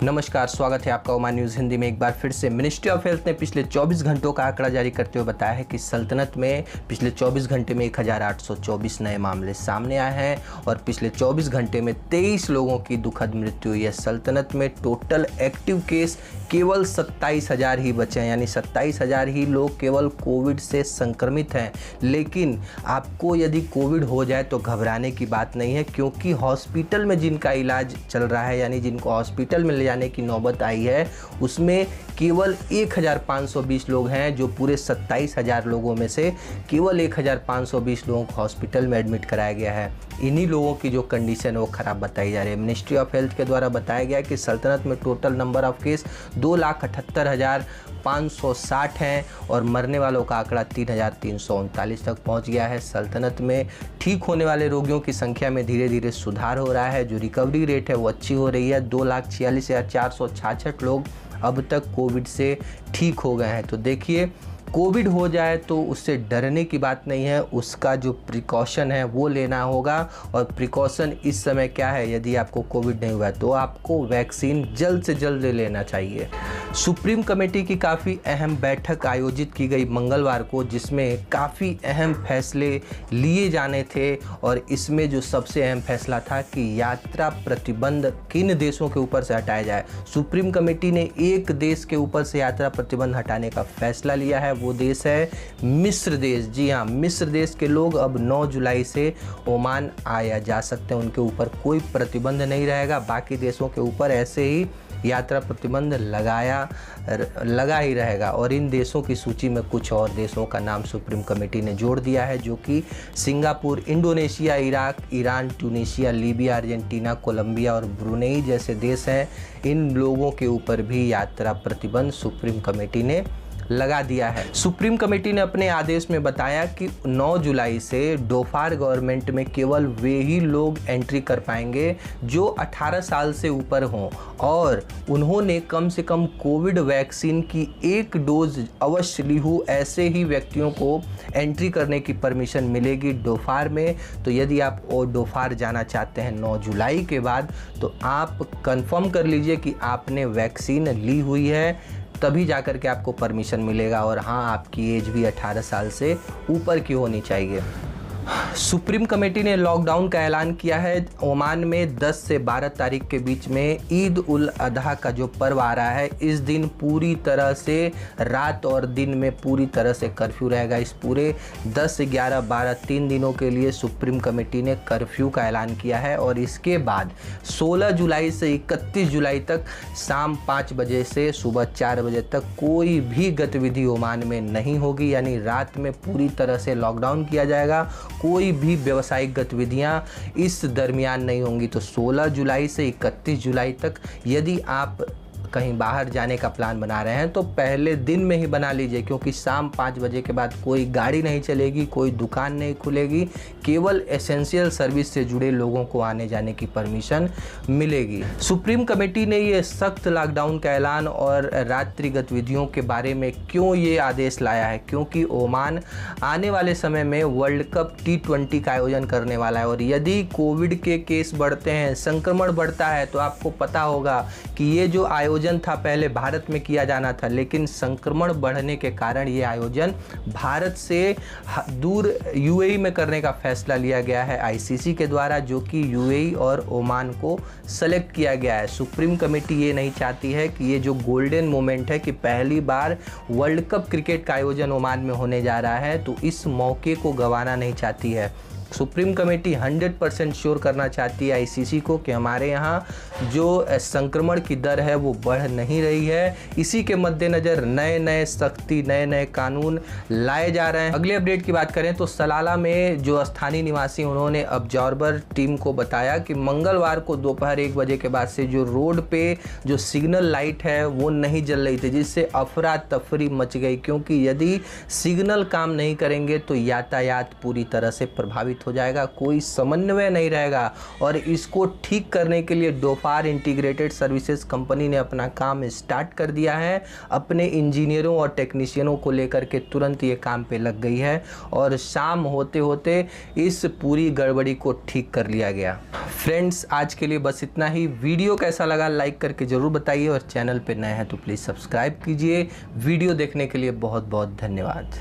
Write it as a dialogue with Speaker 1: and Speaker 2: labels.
Speaker 1: नमस्कार, स्वागत है आपका ओमान न्यूज़ हिंदी में। एक बार फिर से मिनिस्ट्री ऑफ हेल्थ ने पिछले 24 घंटों का आंकड़ा जारी करते हुए बताया है कि सल्तनत में पिछले 24 घंटे में 1824 नए मामले सामने आए हैं और पिछले 24 घंटे में 23 लोगों की दुखद मृत्यु हुई है। सल्तनत में टोटल एक्टिव केस केवल 27,000 ही बचे हैं, यानी 27,000 ही लोग केवल कोविड से संक्रमित हैं। लेकिन आपको यदि कोविड हो जाए तो घबराने की बात नहीं है, क्योंकि हॉस्पिटल में जिनका इलाज चल रहा है, यानी जिनको हॉस्पिटल में ले जाने की नौबत आई है, उसमें केवल 1,520 लोग हैं, जो पूरे 27,000 लोगों में से केवल 1,520 लोगों को हॉस्पिटल में एडमिट कराया गया है। इन्हीं लोगों की जो कंडीशन है वो ख़राब बताई जा रही है। मिनिस्ट्री ऑफ हेल्थ के द्वारा बताया गया कि सल्तनत में टोटल नंबर ऑफ केस 2,78,560 हैं और मरने वालों का आंकड़ा 3,339 तक पहुंच गया है। सल्तनत में ठीक होने वाले रोगियों की संख्या में धीरे धीरे सुधार हो रहा है। जो रिकवरी रेट है वो अच्छी हो रही है। 2,46,466 लोग अब तक कोविड से ठीक हो गए हैं। तो देखिए, कोविड हो जाए तो उससे डरने की बात नहीं है, उसका जो प्रिकॉशन है वो लेना होगा। और प्रिकॉशन इस समय क्या है, यदि आपको कोविड नहीं हुआ है तो आपको वैक्सीन जल्द से जल्द ले लेना चाहिए। सुप्रीम कमेटी की काफ़ी अहम बैठक आयोजित की गई मंगलवार को, जिसमें काफ़ी अहम फैसले लिए जाने थे। और इसमें जो सबसे अहम फैसला था कि यात्रा प्रतिबंध किन देशों के ऊपर से हटाया जाए। सुप्रीम कमेटी ने एक देश के ऊपर से यात्रा प्रतिबंध हटाने का फैसला लिया है, वो देश है मिस्र देश। जी हाँ, मिस्र देश के लोग अब 9 जुलाई से ओमान आया जा सकते हैं, उनके ऊपर कोई प्रतिबंध नहीं रहेगा। बाकी देशों के ऊपर ऐसे ही यात्रा प्रतिबंध लगा ही रहेगा। और इन देशों की सूची में कुछ और देशों का नाम सुप्रीम कमेटी ने जोड़ दिया है, जो कि Singapore, Indonesia, Iraq, Iran, Tunisia, Libya, Argentina, Colombia और ब्रुनेई जैसे देश हैं। इन लोगों के ऊपर भी यात्रा प्रतिबंध सुप्रीम कमेटी ने लगा दिया है। सुप्रीम कमेटी ने अपने आदेश में बताया कि 9 जुलाई से डोफार गवर्नमेंट में केवल वे ही लोग एंट्री कर पाएंगे जो 18 साल से ऊपर हों और उन्होंने कम से कम कोविड वैक्सीन की 1 डोज अवश्य ली हो। ऐसे ही व्यक्तियों को एंट्री करने की परमिशन मिलेगी डोफार में। तो यदि आप डोफार जाना चाहते हैं 9 जुलाई के बाद, तो आप कंफर्म कर लीजिए कि आपने वैक्सीन ली हुई है, तभी जाकर के आपको परमिशन मिलेगा। और हाँ, आपकी एज भी 18 साल से ऊपर की होनी चाहिए। सुप्रीम कमेटी ने लॉकडाउन का ऐलान किया है। ओमान में 10 से 12 तारीख के बीच में ईद उल अजहा का जो पर्व आ रहा है, इस दिन पूरी तरह से रात और दिन में पूरी तरह से कर्फ्यू रहेगा। इस पूरे 10, 11, 12 3 दिनों के लिए सुप्रीम कमेटी ने कर्फ्यू का ऐलान किया है। और इसके बाद 16 जुलाई से 31 जुलाई तक शाम 5 बजे से सुबह 4 बजे तक कोई भी गतिविधि ओमान में नहीं होगी, यानी रात में पूरी तरह से लॉकडाउन किया जाएगा। कोई भी व्यावसायिक गतिविधियां इस दरमियान नहीं होंगी। तो 16 जुलाई से 31 जुलाई तक यदि आप कहीं बाहर जाने का प्लान बना रहे हैं तो पहले दिन में ही बना लीजिए, क्योंकि शाम 5 बजे के बाद कोई गाड़ी नहीं चलेगी, कोई दुकान नहीं खुलेगी, केवल एसेंशियल सर्विस से जुड़े लोगों को आने जाने की परमिशन मिलेगी। सुप्रीम कमेटी ने ये सख्त लॉकडाउन का ऐलान और रात्रि गतिविधियों के बारे में क्यों ये आदेश लाया है, क्योंकि ओमान आने वाले समय में वर्ल्ड कप T20 का आयोजन करने वाला है। और यदि कोविड के केस बढ़ते हैं, संक्रमण बढ़ता है, तो आपको पता होगा कि ये जो आयोजन था पहले भारत में किया जाना था, लेकिन संक्रमण बढ़ने के कारण ये आयोजन भारत से दूर यूएई में करने का फैसला लिया गया है आईसीसी के द्वारा, जो कि यूएई और ओमान को सेलेक्ट किया गया है। सुप्रीम कमेटी ये नहीं चाहती है कि ये जो गोल्डन मोमेंट है कि पहली बार वर्ल्ड कप क्रिकेट का आयोजन ओमान में होने जा रहा है, तो इस मौके को गंवाना नहीं चाहती है। सुप्रीम कमेटी 100% श्योर करना चाहती है आईसीसी को कि हमारे यहाँ जो संक्रमण की दर है वो बढ़ नहीं रही है। इसी के मद्देनज़र नए नए सख्ती, नए नए कानून लाए जा रहे हैं। अगले अपडेट की बात करें तो सलाला में जो स्थानीय निवासी, उन्होंने ऑब्जर्वर टीम को बताया कि मंगलवार को दोपहर 1 बजे के बाद से जो रोड पे जो सिग्नल लाइट है वो नहीं जल रही थी, जिससे अफरा तफरी मच गई। क्योंकि यदि सिग्नल काम नहीं करेंगे तो यातायात पूरी तरह से प्रभावित हो जाएगा, कोई समन्वय नहीं रहेगा। और इसको ठीक करने के लिए डोफार इंटीग्रेटेड सर्विसेज कंपनी ने अपना काम स्टार्ट कर दिया है। अपने इंजीनियरों और टेक्नीशियनों को लेकर के तुरंत ये काम पे लग गई है और शाम होते होते इस पूरी गड़बड़ी को ठीक कर लिया गया। फ्रेंड्स, आज के लिए बस इतना ही। वीडियो कैसा लगा लाइक करके ज़रूर बताइए और चैनल पे नए हैं तो प्लीज़ सब्सक्राइब कीजिए। वीडियो देखने के लिए बहुत बहुत धन्यवाद।